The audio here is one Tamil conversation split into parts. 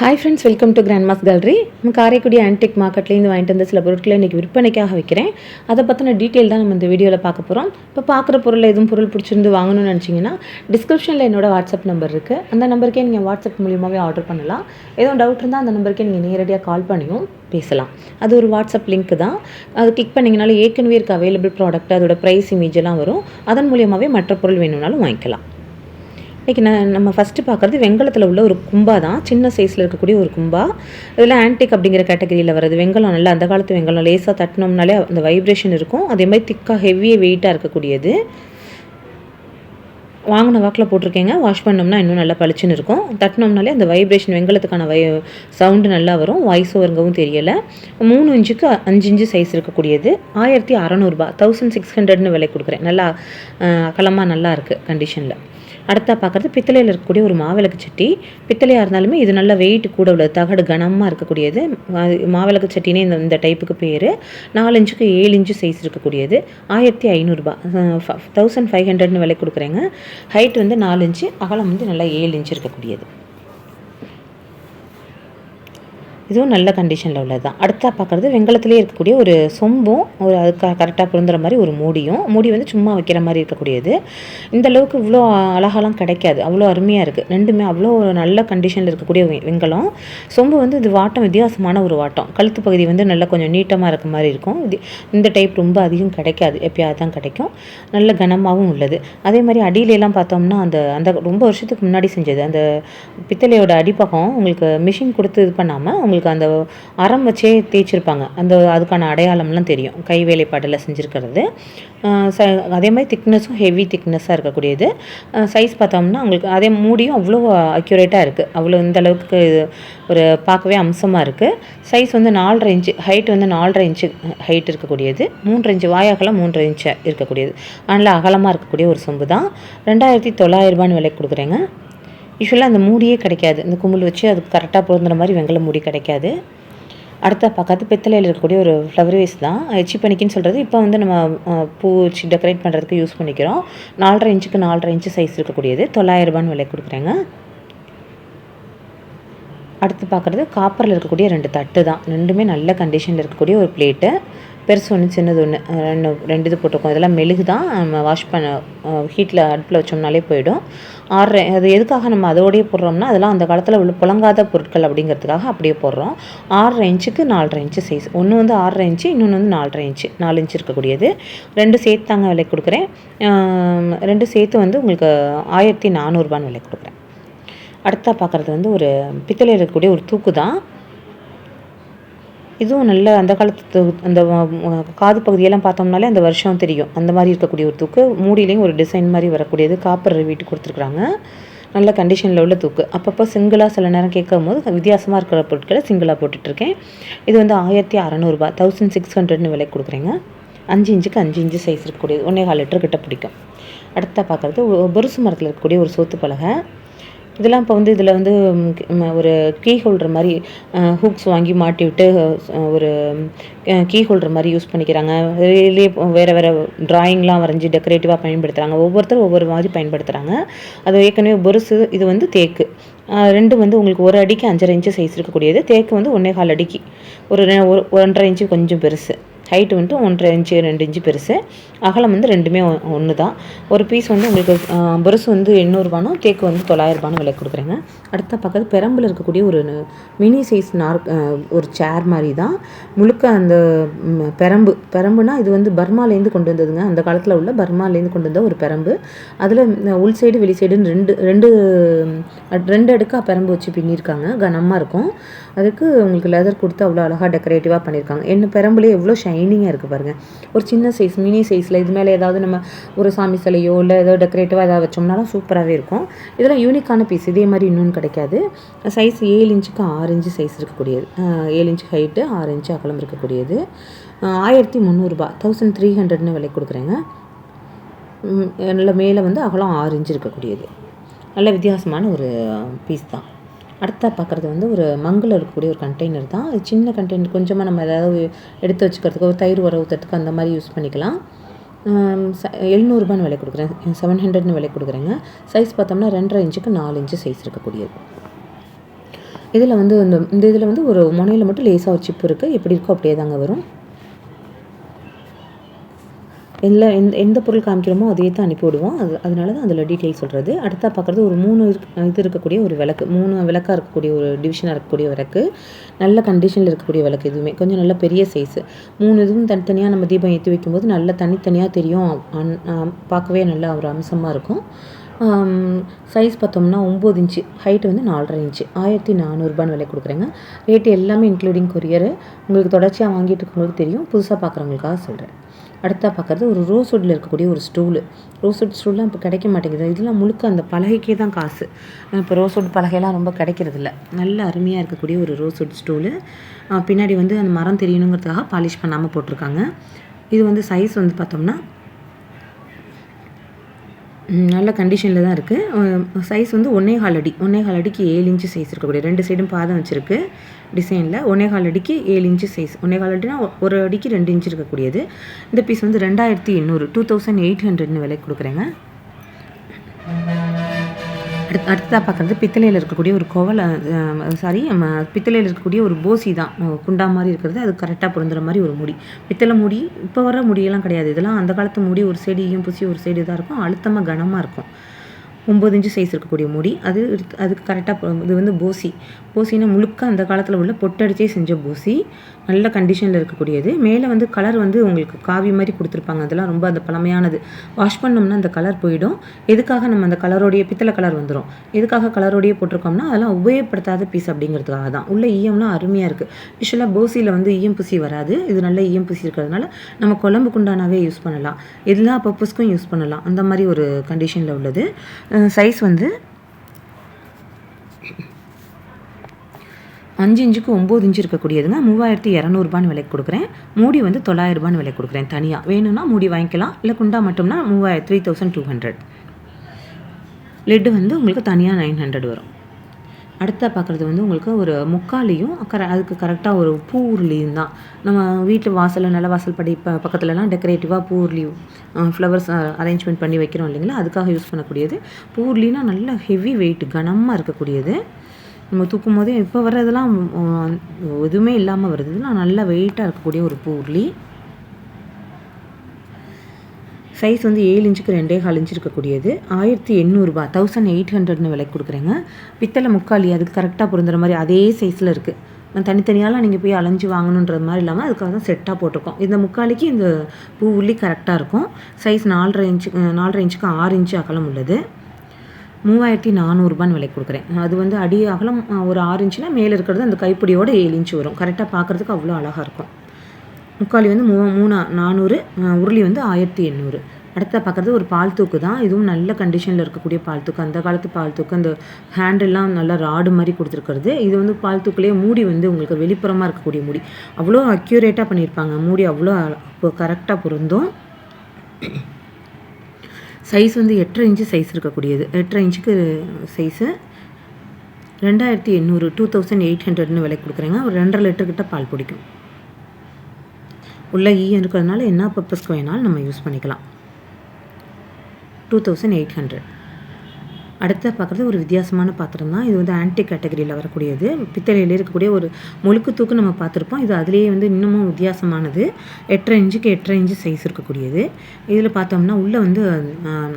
Hi friends, welcome to grandma's gallery. நம்ம காரைக்குடி ஆன்டிக் மார்க்கெட்லேருந்து வாங்கிட்டு வந்த சில பொருட்களை இன்றைக்கி விற்பனைக்காக வைக்கிறேன். அதை பற்றின டீட்டெயில் தான் நம்ம இந்த வீடியோவில் பார்க்க போகிறோம். இப்போ பார்க்குற பொருள் எதுவும் பொருள் பிடிச்சிருந்து வாங்கணும்னு நினச்சிங்கன்னா டிஸ்கிரிப்ஷனில் என்னோட வாட்ஸ்அப் நம்பர் இருக்குது. அந்த நம்பருக்கே நீங்கள் வாட்ஸ்அப் மூலியமாகவே ஆர்டர் பண்ணலாம். எதுவும் டவுட் இருந்தால் அந்த நம்பருக்கே நீங்கள் நேரடியாக கால் பண்ணியும் பேசலாம். அது ஒரு வாட்ஸ்அப் லிங்க் தான். அது கிளிக் பண்ணிங்கனாலும் ஏற்கனவே இருக்க அவைலபிள் ப்ராடக்ட், அதோட ப்ரைஸ் இமேஜ் எல்லாம் வரும். அதன் மூலியமாகவே மற்ற பொருள் வேணும்னாலும் வாங்கிக்கலாம். இன்றைக்கி நம்ம ஃபஸ்ட்டு பார்க்குறது வெங்கலத்தில் உள்ள ஒரு கும்பா தான். சின்ன சைஸில் இருக்கக்கூடிய ஒரு கும்பா. இதில் ஆன்டிக் அப்படிங்கிற கேட்டகரியில் வர்றது. வெங்கலம் நல்லா அந்த காலத்து வெங்கலம், லேசாக தட்டினோம்னாலே அந்த வைப்ரேஷன் இருக்கும். அதே மாதிரி திக்காக ஹெவியாக வெயிட்டாக இருக்கக்கூடியது. வாங்கின வாக்கில் போட்டிருக்கேங்க. வாஷ் பண்ணோம்னா இன்னும் நல்லா பளிச்சுன்னு இருக்கும். தட்டினோம்னாலே அந்த வைப்ரேஷன் வெங்கலத்துக்கான சவுண்டு நல்லா வரும். வாய்ஸ் ஓவருங்கவும் தெரியலை. 3 இன்ச்சுக்கு 5 இன்ச்சு சைஸ் இருக்கக்கூடியது. 1600 1600 விலை கொடுக்குறேன். நல்லா அகலமாக நல்லா இருக்குது கண்டிஷனில். அடுத்தா பார்க்குறது பித்தளையில் இருக்கக்கூடிய ஒரு மாவிளக்கு சட்டி. பித்தளையாக இருந்தாலுமே இது நல்ல வெயிட் கூட உள்ளது, தகடு கனமாக இருக்கக்கூடியது. மாவிளக்கு சட்டினே இந்த டைப்புக்கு பேர். 4 இன்ச்சுக்கு 7 இன்ச்சு சைஸ் இருக்கக்கூடியது. 1500 1500 விலை கொடுக்குறேங்க. ஹைட் வந்து 4 இன்ச்சு, அகலம் வந்து நல்லா 7 இன்ச்சு இருக்கக்கூடியது. இதுவும் நல்ல கண்டிஷனில் உள்ளது தான். அடுத்தா பார்க்குறது வெங்கலத்திலே இருக்கக்கூடிய ஒரு சொம்பும் அதுக்கு கரெக்டாக பொருந்துற மாதிரி ஒரு மூடி வந்து சும்மா வைக்கிற மாதிரி இருக்கக்கூடியது. இந்த அளவுக்கு இவ்வளோ அழகாலாம் கிடைக்காது. அவ்வளோ அருமையாக இருக்குது. ரெண்டுமே அவ்வளோ நல்ல கண்டிஷனில் இருக்கக்கூடிய வெங்கலம். சொம்பு வந்து இது வாட்டம் வித்தியாசமான ஒரு வாட்டம். கழுத்து பகுதி வந்து நல்லா கொஞ்சம் நீட்டமாக இருக்க மாதிரி இருக்கும். இந்த டைப் ரொம்ப அதிகம் கிடைக்காது, எப்பயாவது தான் கிடைக்கும். நல்ல கனமாகவும் உள்ளது. அதே மாதிரி அடியிலெல்லாம் பார்த்தோம்னா அந்த ரொம்ப வருஷத்துக்கு முன்னாடி செஞ்சது அந்த பித்தளையோட அடிப்பக்கம் உங்களுக்கு மிஷின் கொடுத்து இது பண்ணாமல் உங்களுக்கு அந்த அறம் வச்சே தேய்ச்சிருப்பாங்க. அதுக்கான அடையாளம்லாம் தெரியும். கை வேலைப்பாட்டில் செஞ்சுருக்கிறது. அதே மாதிரி திக்னஸும் ஹெவி திக்னஸாக இருக்கக்கூடியது. சைஸ் பார்த்தோம்னா உங்களுக்கு அதே மூடியும் அவ்வளோ அக்யூரேட்டாக இருக்குது. அவ்வளோ இந்த அளவுக்கு ஒரு பார்க்கவே அம்சமாக இருக்குது. சைஸ் வந்து 4.5 இன்ச்சு, ஹைட் வந்து 4.5 இன்ச்சு ஹைட் இருக்கக்கூடியது. 3 இன்ச்சு வாயாகலாம் 3 இன்ச்சு இருக்கக்கூடியது. அதனால் அகலமாக இருக்கக்கூடிய ஒரு சொம்பு தான். 2900 விலை கொடுக்குறேங்க. யூஸ்வலாக அந்த மூடியே கிடைக்காது. இந்த கும்பல் வச்சு அதுக்கு கரெக்டாக பொருந்துற மாதிரி வெங்கல மூடி கிடைக்காது. அடுத்த பார்க்காது பித்தளையில் இருக்கக்கூடிய ஒரு ஃப்ளவர் வேஸ் தான். எச்சி பனிக்குன்னு சொல்கிறது. இப்போ வந்து நம்ம பூ வச்சு டெக்கரேட் பண்ணுறதுக்கு யூஸ் பண்ணிக்கிறோம். 4.5 இன்ச்சுக்கு 4.5 இன்ச்சு சைஸ் இருக்கக்கூடியது. 900 விலை கொடுக்குறேங்க. அடுத்து பார்க்குறது காப்பரில் இருக்கக்கூடிய 2 தட்டு தான். ரெண்டுமே நல்ல கண்டிஷனில் இருக்கக்கூடிய ஒரு பிளேட்டு. பெருசு ஒன்று சின்னது ஒன்று, ரெண்டு இது போட்டிருக்கோம். இதெல்லாம் மெழுகு தான். நம்ம வாஷ் பண்ண ஹீட்டில் அடுப்பில் வச்சோம்னாலே போயிடும். அது எதுக்காக நம்ம அதோடையே போடுறோம்னா அதெல்லாம் அந்த காலத்தில் உள்ள புழங்காத பொருட்கள் அப்படிங்கிறதுக்காக அப்படியே போடுறோம். 6.5 இன்ச்சுக்கு 4.5 இன்ச்சு சைஸ். ஒன்று வந்து 6.5 இன்ச்சு, இன்னொன்று வந்து 4.5 இன்ச்சு, 4 இன்ச்சு இருக்கக்கூடியது. 2 சேர்த்து தாங்க விலை கொடுக்குறேன். 2 சேர்த்து வந்து உங்களுக்கு 1400 விலை கொடுக்குறேன். அடுத்தா பார்க்குறது வந்து ஒரு பித்தளையில் இருக்கக்கூடிய ஒரு தூக்கு தான். இதுவும் நல்ல அந்த காலத்து அந்த காது பகுதியெல்லாம் பார்த்தோம்னாலே அந்த வருஷம் தெரியும். அந்த மாதிரி இருக்கக்கூடிய ஒரு தூக்கு. மூடியிலையும் ஒரு டிசைன் மாதிரி வரக்கூடியது. காப்பர் வீட்டுக்கு கொடுத்துருக்குறாங்க. நல்ல கண்டிஷனில் உள்ள தூக்கு. அப்பப்போ சிங்கிளாக சில நேரம் கேட்கும் போது வித்தியாசமாக இருக்கிற பொருட்களை சிங்கிளாக போட்டுட்ருக்கேன். இது வந்து 1600 1600 விலை கொடுக்குறேங்க. 5 இன்ச்சுக்கு 5 இன்ச்சு சைஸ் இருக்கக்கூடியது. 1.25 லிட்டர் கிட்ட பிடிக்கும். அடுத்த பார்க்குறது பொருசு மரத்தில் இருக்கக்கூடிய ஒரு சோத்து பலகை. இதெல்லாம் இப்போ வந்து இதில் வந்து ஒரு கீ ஹோல்டர் மாதிரி ஹூக்ஸ் வாங்கி மாட்டி விட்டு ஒரு கீ ஹோல்டர் மாதிரி யூஸ் பண்ணிக்கிறாங்க. இதுலேயே வேறு ட்ராயிங்லாம் வரைஞ்சி டெக்கரேட்டிவாக பயன்படுத்துகிறாங்க. ஒவ்வொருத்தரும் ஒவ்வொரு மாதிரி பயன்படுத்துகிறாங்க. அது ஏற்கனவே பொருசு. இது வந்து தேக்கு. 2 வந்து உங்களுக்கு 1 அடிக்கு 5.5 இன்ச்சு சைஸ் இருக்கக்கூடியது. தேக்கு வந்து 1.25 அடிக்கு ஒரு 1.5 இன்ச்சு கொஞ்சம் பெருசு. ஹைட்டு வந்துட்டு 1.5 இன்ச்சு 2 இன்ச்சு பெருசு. அகலம் வந்து ரெண்டுமே ஒன்று தான். ஒரு பீஸ் வந்து உங்களுக்கு பொருசு வந்து 800 தேக்கு வந்து 900 விலை கொடுக்குறேங்க. அடுத்த பக்கத்து பெரம்பில் இருக்கக்கூடிய ஒரு மினி சைஸ் ஒரு சேர் மாதிரி தான். முழுக்க அந்த பெரம்புனா இது வந்து பர்மாலேருந்து கொண்டு வந்ததுங்க. அந்த காலத்தில் உள்ள பர்மாலேருந்து கொண்டு வந்த ஒரு பெரம்பு. அதில் உள் சைடு வெளி சைடுன்னு ரெண்டு அடுக்காக பெரம்பு வச்சு பின்னிருக்காங்க. கனமாக இருக்கும். அதுக்கு உங்களுக்கு லெதர் கொடுத்து அவ்வளோ அழகாக டெக்கரேட்டிவாக பண்ணியிருக்காங்க. என்ன பெரம்புலேயே எவ்வளோ ஷைனிங்காக இருக்குது பாருங்கள். ஒரு சின்ன சைஸ் மினி சைஸில் இது மேலே ஏதாவது நம்ம ஒரு சாமி சிலையோ இல்லை ஏதோ டெக்கரேட்டிவாக ஏதாவது வச்சோம்னாலும் சூப்பராகவே இருக்கும். இதெல்லாம் யூனிக்கான பீஸ். இதே மாதிரி இன்னொன்று கிடைக்காது. சைஸ் 7 இன்ச்சுக்கு 6 இன்ச்சு சைஸ் இருக்கக்கூடியது. 7 இன்ச்சு ஹைட்டு, 6 இன்ச்சு அகலம் இருக்கக்கூடியது. 1300 1300 விலை கொடுக்குறேங்க. நல்ல மேலே வந்து அகலம் 6 இன்ச்சு இருக்கக்கூடியது. நல்ல வித்தியாசமான ஒரு பீஸ் தான். அடுத்தா பார்க்குறது வந்து ஒரு மங்கில் இருக்கக்கூடிய ஒரு கண்டெய்னர் தான். சின்ன கண்டெய்னர், கொஞ்சமாக நம்ம ஏதாவது எடுத்து வச்சுக்கிறதுக்கு, ஒரு தயிர் உர ஊற்றுறதுக்கு அந்த மாதிரி யூஸ் பண்ணிக்கலாம். 700 விலை கொடுக்குறேன். 700 விலை கொடுக்குறேங்க. சைஸ் பார்த்தோம்னா 2.5 இன்ச்சுக்கு 4 இன்ச்சு சைஸ் இருக்கக்கூடியது. இதில் வந்து இந்த இதில் வந்து ஒரு முனையில் மட்டும் லேசாக ஒரு சிப்பு இருக்குது. எப்படி இருக்கோ அப்படியே தாங்க வரும். எந்த பொருள் காமிக்கிறோமோ அதையே தான் அனுப்பிவிடுவோம். அதனால தான் அதில் டீட்டெயில் சொல்கிறது. அடுத்தா பார்க்குறது ஒரு 3 இது இருக்கக்கூடிய ஒரு விளக்கு. 3 விளக்காக இருக்கக்கூடிய ஒரு டிவிஷனாக இருக்கக்கூடிய விளக்கு. நல்ல கண்டிஷனில் இருக்கக்கூடிய விளக்கு. இதுவுமே கொஞ்சம் நல்ல பெரிய சைஸு. 3 இதுவும் தனித்தனியாக நம்ம தீபம் ஏற்றி வைக்கும்போது நல்ல தனித்தனியாக தெரியும். பார்க்கவே நல்லா ஒரு அம்சமாக இருக்கும். சைஸ் பார்த்தோம்னா 9 இன்ச்சு, ஹைட்டு வந்து 4.5 இன்ச்சு. 1400 விலை கொடுக்குறேங்க. ரேட்டு எல்லாமே இன்க்ளூடிங் கொரியரு. உங்களுக்கு தொடர்ச்சியாக வாங்கிட்டு இருக்கவங்களுக்கு தெரியும், புதுசாக பார்க்குறவங்களுக்காக சொல்கிறேன். அடுத்தா பார்க்குறது ஒரு ரோஸ்வுட்டில் இருக்கக்கூடிய ஒரு ஸ்டூலு. ரோஸ்வுட் ஸ்டூல்லாம் இப்போ கிடைக்க மாட்டேங்குது. இதெல்லாம் முழுக்க அந்த பலகைக்கே தான் காசு. இப்போ ரோஸ்வுட் பலகையெல்லாம் ரொம்ப கிடைக்கிறதில்ல. நல்ல அருமையாக இருக்கக்கூடிய ஒரு ரோஸ்வுட் ஸ்டூலு. பின்னாடி வந்து அந்த மரம் தெரியணுங்கிறதுக்காக பாலிஷ் பண்ணாமல் போட்டிருக்காங்க. இது வந்து சைஸ் வந்து பார்த்தோம்னா நல்ல கண்டிஷனில் தான் இருக்குது. சைஸ் வந்து 1.25 அடி. 1.25 அடிக்கு 7 இன்ச்சு சைஸ் இருக்கக்கூடிய 2 சைடும் பாதம் வச்சுருக்கு டிசைனில். 1.25 அடிக்கு 7 இன்ச்சு சைஸ். 1.25 அடினா 1 அடிக்கு 2 இன்ச்சு இருக்கக்கூடியது. இந்த பீஸ் வந்து 2800 2800 விலை கொடுக்குறேங்க. அடுத்ததாக பார்க்குறது பித்தளையில் இருக்கக்கூடிய ஒரு பித்தளையில் இருக்கக்கூடிய ஒரு போசி தான். குண்டா மாதிரி இருக்கிறது. அது கரெக்டாக பொருந்துற மாதிரி ஒரு முடி. பித்தளை முடி இப்போ வர முடியெல்லாம் கிடையாது. இதெல்லாம் அந்த காலத்து முடி. ஒரு சைடு புசி ஒரு சைடு இதாக இருக்கும். அழுத்தமாக கனமாக இருக்கும். 9 இன்ச்சு சைஸ் இருக்கக்கூடிய முடி. அதுக்கு கரெக்டாக இது வந்து போசினா முழுக்க அந்த காலத்தில் உள்ள பொட்டடிச்சே செஞ்ச போசி. நல்ல கண்டிஷனில் இருக்கக்கூடியது. மேலே வந்து கலர் வந்து உங்களுக்கு காவி மாதிரி கொடுத்துருப்பாங்க. அதெல்லாம் ரொம்ப அந்த பழமையானது. வாஷ் பண்ணோம்னா அந்த கலர் போயிடும். எதுக்காக நம்ம அந்த கலரோடைய பித்தளை கலர் வந்துடும். எதுக்காக கலரோடையே போட்டிருக்கோம்னா அதெல்லாம் உபயோகப்படுத்தாத பீஸ் அப்படிங்கிறதுக்காக தான். உள்ள ஈயம்லாம் அருமையாக இருக்குது. யூஸ்வலாக போசியில் வந்து ஈயம் பூசி வராது. இது நல்ல ஈயம் பூசி இருக்கிறதுனால நம்ம குழம்பு குண்டானாவே யூஸ் பண்ணலாம். எல்லா பர்பஸ்க்கும் யூஸ் பண்ணலாம். அந்த மாதிரி ஒரு கண்டிஷனில் உள்ளது. சைஸ் வந்து 5 இன்ச்சுக்கு 9 இன்ச்சு இருக்கக்கூடியதுங்க. 3200 விலைக்கு கொடுக்குறேன். மூடி வந்து 900 விலைக்கு கொடுக்குறேன். தனியாக வேணும்னா மூடி வாங்கிக்கலாம். இல்லை குண்டா மட்டும்னா 3200. லெட்டு வந்து உங்களுக்கு தனியாக 900 வரும். அடுத்த பார்க்குறது வந்து உங்களுக்கு ஒரு முக்காலியும் அதுக்கு கரெக்டாக ஒரு பூ உருளியும் தான். நம்ம வீட்டில் வாசலில் நல்ல வாசல் படி பக்கத்துலலாம் டெக்கரேட்டிவாக பூ உருளி ஃப்ளவர்ஸ் அரேஞ்ச்மெண்ட் பண்ணி வைக்கிறோம் இல்லைங்களா, அதுக்காக யூஸ் பண்ணக்கூடியது. பூ உருளினா நல்ல ஹெவி வெயிட் கனமாக இருக்கக்கூடியது. நம்ம தூக்கும் போதே இப்போ வர்றதெல்லாம் எதுவுமே இல்லாமல் வருது. இதெல்லாம் நல்ல வெயிட்டாக இருக்கக்கூடிய ஒரு பூ உருளி. சைஸ் வந்து 7 இன்ச்சுக்கு 2.25 இன்ச்சு இருக்கக்கூடியது. 1800 1800 விலைக்கு கொடுக்குறேங்க. பித்தளை முக்காலி அதுக்கு கரெக்டாக பொருந்துற மாதிரி அதே சைஸில் இருக்குது. தனித்தனியாலாம் நீங்கள் போய் அலைஞ்சு வாங்கணுன்றது மாதிரி இல்லாமல் அதுக்காக தான் செட்டாக போட்டிருக்கோம். இந்த முக்காலிக்கு இந்த பூ உள்ளி கரெக்டாக இருக்கும். சைஸ் 4.5 இன்ச்சுக்கு 6 இன்ச்சு அகலம் உள்ளது. 3400 விலைக்கு கொடுக்குறேன். அது வந்து அடி அகலம் ஒரு 6 இன்ச்சுனா மேலே இருக்கிறது அந்த கைப்பிடியோட 7 இன்ச்சு வரும். கரெக்டாக பார்க்குறதுக்கு அவ்வளோ அழகாக இருக்கும். முக்காலி வந்து 400, உருளி வந்து 1800. அடுத்த பார்க்குறது ஒரு பால் தூக்கு தான். இதுவும் நல்ல கண்டிஷனில் இருக்கக்கூடிய பால் தூக்கு. அந்த காலத்து பால் தூக்கு. அந்த ஹேண்டெல்லாம் நல்லா ராடு மாதிரி கொடுத்துருக்கிறது. இது வந்து பால் தூக்குலேயே மூடி வந்து உங்களுக்கு வெளிப்புறமாக இருக்கக்கூடிய மூடி. அவ்வளோ அக்யூரேட்டாக பண்ணியிருப்பாங்க. மூடி அவ்வளோ கரெக்டாக பொருந்தும். சைஸ் வந்து 8.5 இன்ச்சு சைஸ் இருக்கக்கூடியது. 8.5 இன்ச்சுக்கு சைஸு 2800 2800 விலைக்கு கொடுக்குறேங்க. ஒரு 2.5 லிட்டர் கிட்ட பால் பிடிக்கும். உள்ள ஈயம் இருக்கிறதுனால என்ன பர்பஸ்க்கு வேணாலும் நம்ம யூஸ் பண்ணிக்கலாம். 2800. அடுத்த பார்க்குறது ஒரு வித்தியாசமான பாத்திரம் தான். இது வந்து ஆன்டி கேட்டகரியில் வரக்கூடியது. பித்தளையில் இருக்கக்கூடிய ஒரு முழுக்கு தூக்கு நம்ம பார்த்துருப்போம். இது அதுலேயே வந்து இன்னமும் வித்தியாசமானது. 8.5 இன்ச்சுக்கு 8.5 இன்ச்சு சைஸ் இருக்கக்கூடியது. இதில் பார்த்தோம்னா உள்ளே வந்து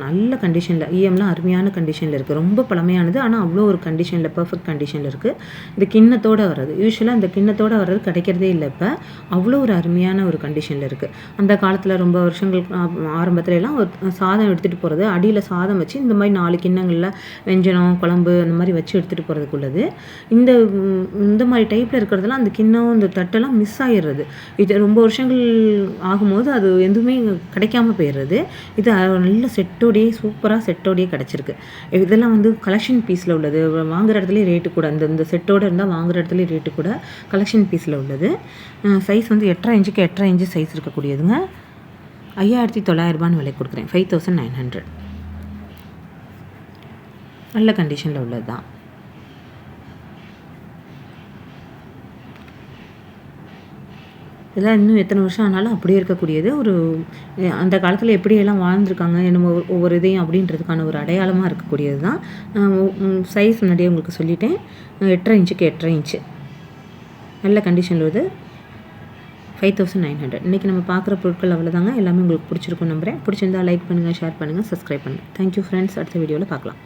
நல்ல கண்டிஷனில் ஈயம்லாம் அருமையான கண்டிஷனில் இருக்குது. ரொம்ப பழமையானது, ஆனால் அவ்வளோ ஒரு கண்டிஷனில் பர்ஃபெக்ட் கண்டிஷனில் இருக்குது. இது கிண்ணத்தோடு வர்றது. யூஸ்வலாக இந்த கிண்ணத்தோடு வர்றது கிடைக்கிறதே இல்லை. இப்போ அவ்வளோ ஒரு அருமையான ஒரு கண்டிஷனில் இருக்குது. அந்த காலத்தில் ரொம்ப வருஷங்களுக்கு ஆரம்பத்துலலாம் சாதம் எடுத்துகிட்டு போகிறது, அடியில் சாதம் வச்சு இந்த மாதிரி 4 கிண்ணங்களில் வெஞ்சனம் குழம்பு அந்த மாதிரி வச்சு எடுத்துகிட்டு போகிறதுக்குள்ளது. இந்த மாதிரி டைப்பில் இருக்கிறதெல்லாம் அந்த கிண்ணம் இந்த தட்டெல்லாம் மிஸ் ஆகிடுறது. இது ரொம்ப வருஷங்கள் ஆகும்போது அது எதுவுமே கிடைக்காம போயிடுறது. இது நல்ல செட்டோடையே சூப்பராக செட்டோடையே கிடச்சிருக்கு. இதெல்லாம் வந்து கலெக்ஷன் பீஸில் உள்ளது. வாங்குகிற இடத்துலேயே ரேட்டு கூட. இந்த செட்டோடு இருந்தால் வாங்குகிற இடத்துலேயே ரேட்டு கூட. கலெக்ஷன் பீஸில் உள்ளது. சைஸ் வந்து 8.5 இன்ச்சுக்கு 8.5 இன்ச்சு சைஸ் இருக்கக்கூடியதுங்க. 5900 விலை கொடுக்குறேன். 5900. நல்ல கண்டிஷனில் உள்ளது தான். இதெல்லாம் இன்னும் எத்தனை வருஷம் ஆனாலும் அப்படியே இருக்கக்கூடியது. ஒரு அந்த காலத்தில் எப்படியெல்லாம் வாழ்ந்துருக்காங்க நம்ம ஒவ்வொரு இதையும் அப்படின்றதுக்கான ஒரு அடையாளமாக இருக்கக்கூடியது தான். சைஸ் முன்னாடியே உங்களுக்கு சொல்லிட்டேன். 8.5 இன்ச்சுக்கு 8.5 இன்ச்சு நல்ல கண்டிஷனில் வருது. 5900. இன்றைக்கி நம்ம பார்க்குற பொருட்கள் அவ்வளோதாங்க. எல்லாமே உங்களுக்கு பிடிச்சிருக்கும் நம்புகிறேன். பிடிச்சிருந்தால் லைக் பண்ணுங்கள், ஷேர் பண்ணுங்கள், சப்ஸ்கிரைப் பண்ணுங்கள். Thank you friends. அடுத்த வீடியோவில் பார்க்கலாம்.